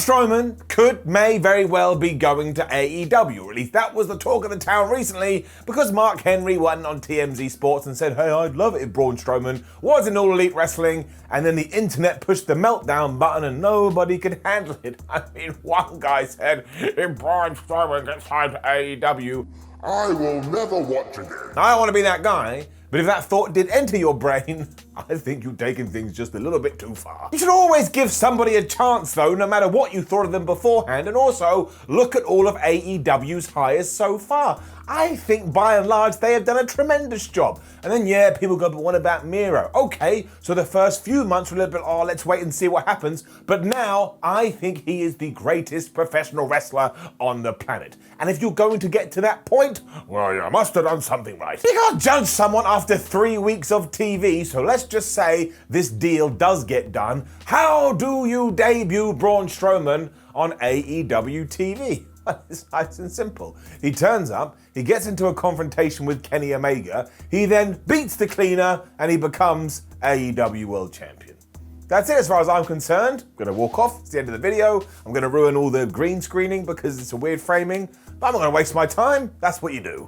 Strowman may very well be going to AEW, or at least that was the talk of the town recently, because Mark Henry went on TMZ Sports and said, hey, I'd love it if Braun Strowman was in All Elite Wrestling, and then the internet pushed the meltdown button and nobody could handle it. I mean, one guy said, if Braun Strowman gets signed to AEW, I will never watch again. I don't want to be that guy, but if that thought did enter your brain, I think you're taking things just a little bit too far. You should always give somebody a chance though, no matter what you thought of them beforehand, and also look at all of AEW's hires so far. I think by and large they have done a tremendous job. And then yeah, people go, but what about Miro? Okay, so the first few months were a little bit, oh, let's wait and see what happens. But now I think he is the greatest professional wrestler on the planet. And if you're going to get to that point, well, you must have done something right. You can't judge someone after 3 weeks of TV, so let's just say this deal does get done. How do you debut Braun Strowman on AEW TV? Well, it's nice and simple. He turns up, he gets into a confrontation with Kenny Omega, he then beats the cleaner, and he becomes AEW World Champion. That's it as far as I'm concerned. I'm gonna walk off, it's the end of the video. I'm gonna ruin all the green screening because it's a weird framing, but I'm not gonna waste my time. That's what you do.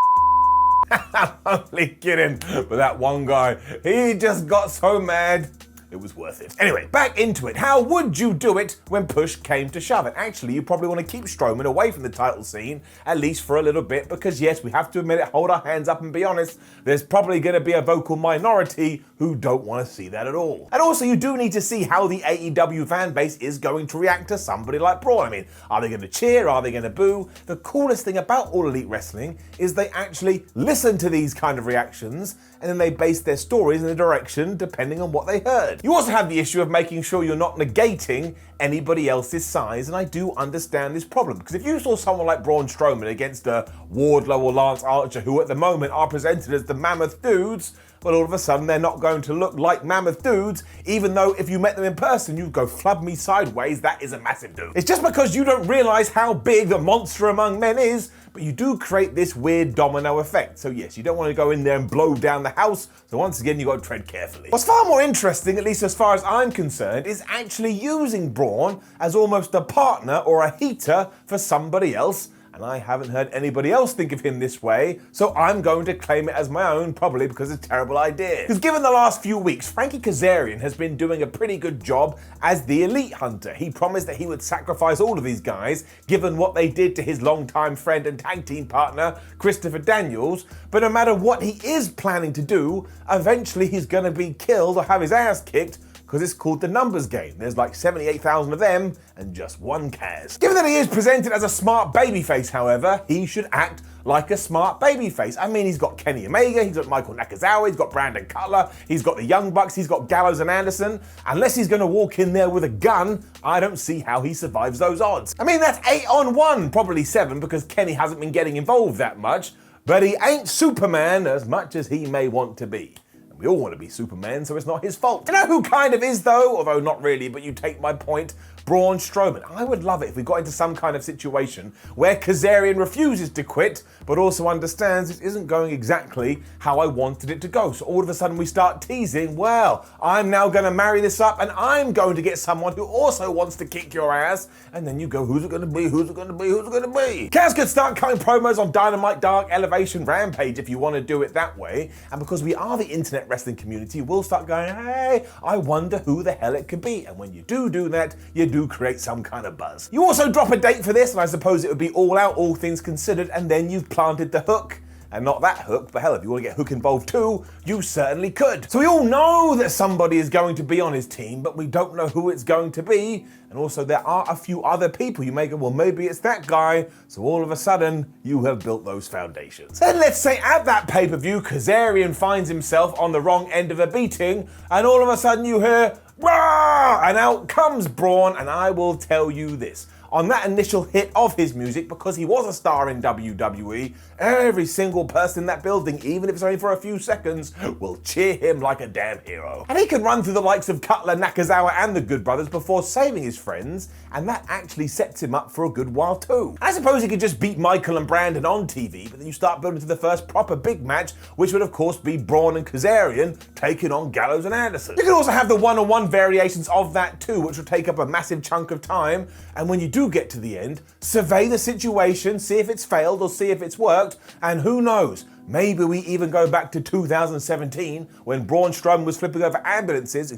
I'm only kidding, but that one guy, he just got so mad. It was worth it. Anyway, back into it. How would you do it when push came to shove? And actually, you probably want to keep Strowman away from the title scene, at least for a little bit, because yes, we have to admit it, hold our hands up and be honest, there's probably going to be a vocal minority who don't want to see that at all. And also, you do need to see how the AEW fan base is going to react to somebody like Braun. I mean, are they going to cheer? Are they going to boo? The coolest thing about All Elite Wrestling is they actually listen to these kind of reactions, and then they base their stories in a direction depending on what they heard. You also have the issue of making sure you're not negating anybody else's size, and I do understand this problem, because if you saw someone like Braun Strowman against a Wardlow or Lance Archer, who at the moment are presented as the mammoth dudes, well, all of a sudden they're not going to look like mammoth dudes, even though if you met them in person, you'd go, flub me sideways, that is a massive dude. It's just because you don't realize how big the monster among men is, but you do create this weird domino effect. So yes, you don't want to go in there and blow down the house, so once again, you got to tread carefully. What's far more interesting, at least as far as I'm concerned, is actually using Braun as almost a partner or a heater for somebody else, and I haven't heard anybody else think of him this way, so I'm going to claim it as my own, probably because it's a terrible idea. Because given the last few weeks, Frankie Kazarian has been doing a pretty good job as the elite hunter. He promised that he would sacrifice all of these guys, given what they did to his longtime friend and tag team partner, Christopher Daniels, but no matter what he is planning to do, eventually he's going to be killed or have his ass kicked, because it's called the numbers game. There's like 78,000 of them and just one Kaz. Given that he is presented as a smart babyface, however, he should act like a smart babyface. I mean, he's got Kenny Omega, he's got Michael Nakazawa, he's got Brandon Cutler, he's got the Young Bucks, he's got Gallows and Anderson. Unless he's gonna walk in there with a gun, I don't see how he survives those odds. I mean, that's 8-on-1, probably 7, because Kenny hasn't been getting involved that much, but he ain't Superman as much as he may want to be. We all want to be Superman, so it's not his fault. You know who kind of is though? Although not really, but you take my point. Braun Strowman. I would love it if we got into some kind of situation where Kazarian refuses to quit, but also understands it isn't going exactly how I wanted it to go. So all of a sudden we start teasing, well, I'm now going to marry this up and I'm going to get someone who also wants to kick your ass. And then you go, who's it going to be? Who's it going to be? Who's it going to be? Kaz could start cutting promos on Dynamite, Dark, Elevation, Rampage if you want to do it that way. And because we are the internet wrestling community, we'll start going, hey, I wonder who the hell it could be. And when you do that, you do create some kind of buzz. You also drop a date for this, and I suppose it would be All Out, all things considered, and then you've planted the hook. And not that hook, but hell, if you want to get Hook involved too, you certainly could. So we all know that somebody is going to be on his team, but we don't know who it's going to be. And also there are a few other people. You may go, well, maybe it's that guy. So all of a sudden, you have built those foundations. Then let's say at that pay-per-view, Kazarian finds himself on the wrong end of a beating, and all of a sudden you hear, "Rah!" And out comes Braun, and I will tell you this. on that initial hit of his music, because he was a star in WWE, every single person in that building, even if it's only for a few seconds, will cheer him like a damn hero. And he can run through the likes of Cutler, Nakazawa and the Good Brothers before saving his friends, and that actually sets him up for a good while too. I suppose he could just beat Michael and Brandon on TV, but then you start building to the first proper big match, which would of course be Braun and Kazarian taking on Gallows and Anderson. You can also have the one-on-one variations of that too, which will take up a massive chunk of time, and when you do get to the end, survey the situation, see if it's failed or see if it's worked, and who knows, maybe we even go back to 2017 when Braun Strowman was flipping over ambulances,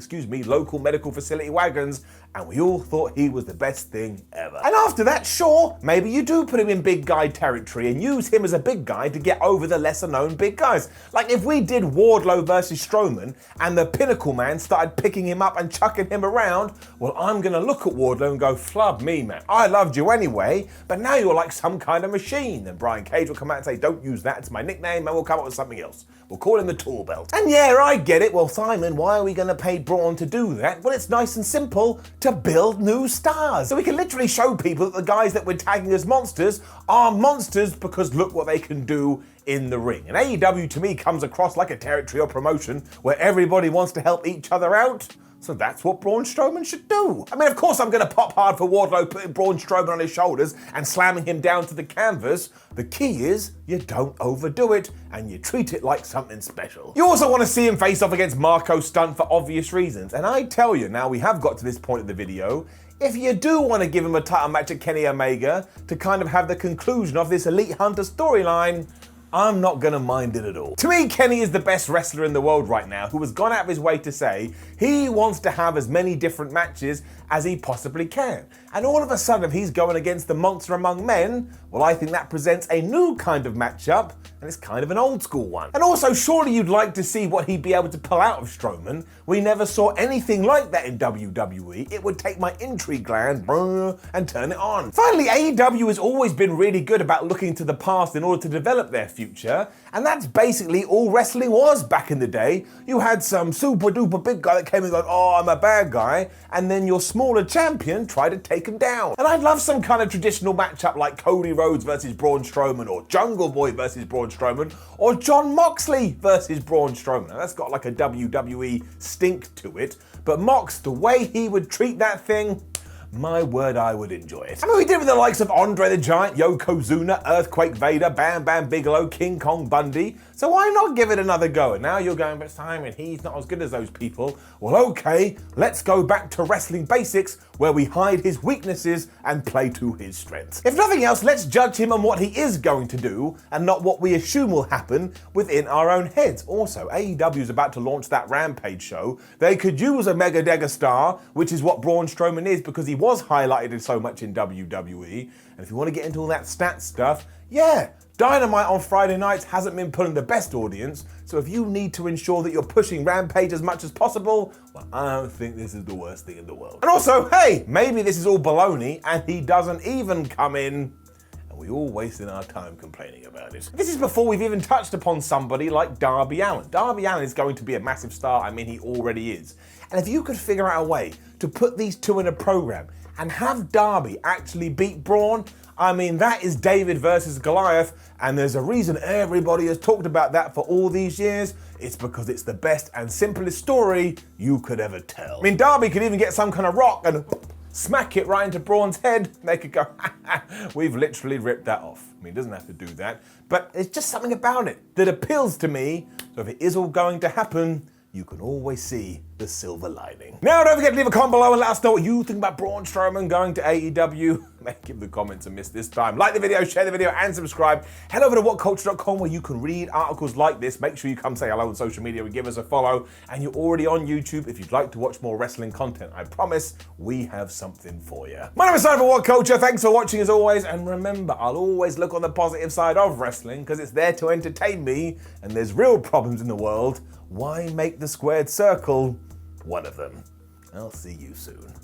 local medical facility wagons, and we all thought he was the best thing ever. And after that, sure, maybe you do put him in big guy territory and use him as a big guy to get over the lesser known big guys. Like if we did Wardlow versus Strowman and the Pinnacle Man started picking him up and chucking him around, well, I'm gonna look at Wardlow and go, flub me, man. I loved you anyway, but now you're like some kind of machine. Then Brian Cage will come out and say, don't use that, it's my nickname, and we'll come up with something else. We'll call him the Tool Belt. And yeah, I get it. Well, Simon, why are we gonna pay Braun to do that? Well, it's nice and simple, to build new stars. So we can literally show people that the guys that we're tagging as monsters are monsters because look what they can do in the ring. And AEW to me comes across like a territory or promotion where everybody wants to help each other out. So that's what Braun Strowman should do. I mean, of course I'm gonna pop hard for Wardlow putting Braun Strowman on his shoulders and slamming him down to the canvas. The key is you don't overdo it and you treat it like something special. You also wanna see him face off against Marco Stunt for obvious reasons. And I tell you, now we have got to this point of the video, if you do want to give him a title match at Kenny Omega to kind of have the conclusion of this Elite Hunter storyline, I'm not gonna mind it at all. To me, Kenny is the best wrestler in the world right now who has gone out of his way to say he wants to have as many different matches as he possibly can. And all of a sudden he's going against the monster among men, well, I think that presents a new kind of matchup, and it's kind of an old school one. And also, surely you'd like to see what he'd be able to pull out of Strowman. We never saw anything like that in WWE. It would take my intrigue gland and turn it on. Finally, AEW has always been really good about looking to the past in order to develop their future, and that's basically all wrestling was back in the day. You had some super duper big guy that came and going, oh, I'm a bad guy, and then your smaller champion tried to take him down. And I'd love some kind of traditional matchup like Cody Rhodes versus Braun Strowman, or Jungle Boy versus Braun Strowman, or Jon Moxley versus Braun Strowman. Now that's got like a WWE stink to it, but Mox, the way he would treat that thing, my word, I would enjoy it. I mean, we did with the likes of Andre the Giant, Yokozuna, Earthquake Vader, Bam Bam Bigelow, King Kong Bundy, so why not give it another go? And now you're going, but Simon, he's not as good as those people. Well, okay, let's go back to wrestling basics where we hide his weaknesses and play to his strengths. If nothing else, let's judge him on what he is going to do and not what we assume will happen within our own heads. Also, AEW is about to launch that Rampage show. They could use a Mega Dega star, which is what Braun Strowman is because he was highlighted so much in WWE. And if you want to get into all that stats stuff, yeah, Dynamite on Friday nights hasn't been pulling the best audience, so if you need to ensure that you're pushing Rampage as much as possible, well, I don't think this is the worst thing in the world. And also, hey, maybe this is all baloney and he doesn't even come in, and we all wasting our time complaining about it. This is before we've even touched upon somebody like Darby Allin. Darby Allin is going to be a massive star, I mean, he already is. And if you could figure out a way to put these two in a program and have Darby actually beat Braun, I mean, that is David versus Goliath, and there's a reason everybody has talked about that for all these years. It's because it's the best and simplest story you could ever tell. I mean, Darby could even get some kind of rock and smack it right into Braun's head. They could go, we've literally ripped that off. I mean, he doesn't have to do that, but it's just something about it that appeals to me. So if it is all going to happen, you can always see the silver lining. Now, don't forget to leave a comment below and let us know what you think about Braun Strowman going to AEW. Give the comments a miss this time. Like the video, share the video, and subscribe. Head over to whatculture.com where you can read articles like this. Make sure you come say hello on social media and give us a follow. And you're already on YouTube if you'd like to watch more wrestling content. I promise we have something for you. My name is Simon from What Culture. Thanks for watching as always. And remember, I'll always look on the positive side of wrestling because it's there to entertain me. And there's real problems in the world. Why make the squared circle one of them? I'll see you soon.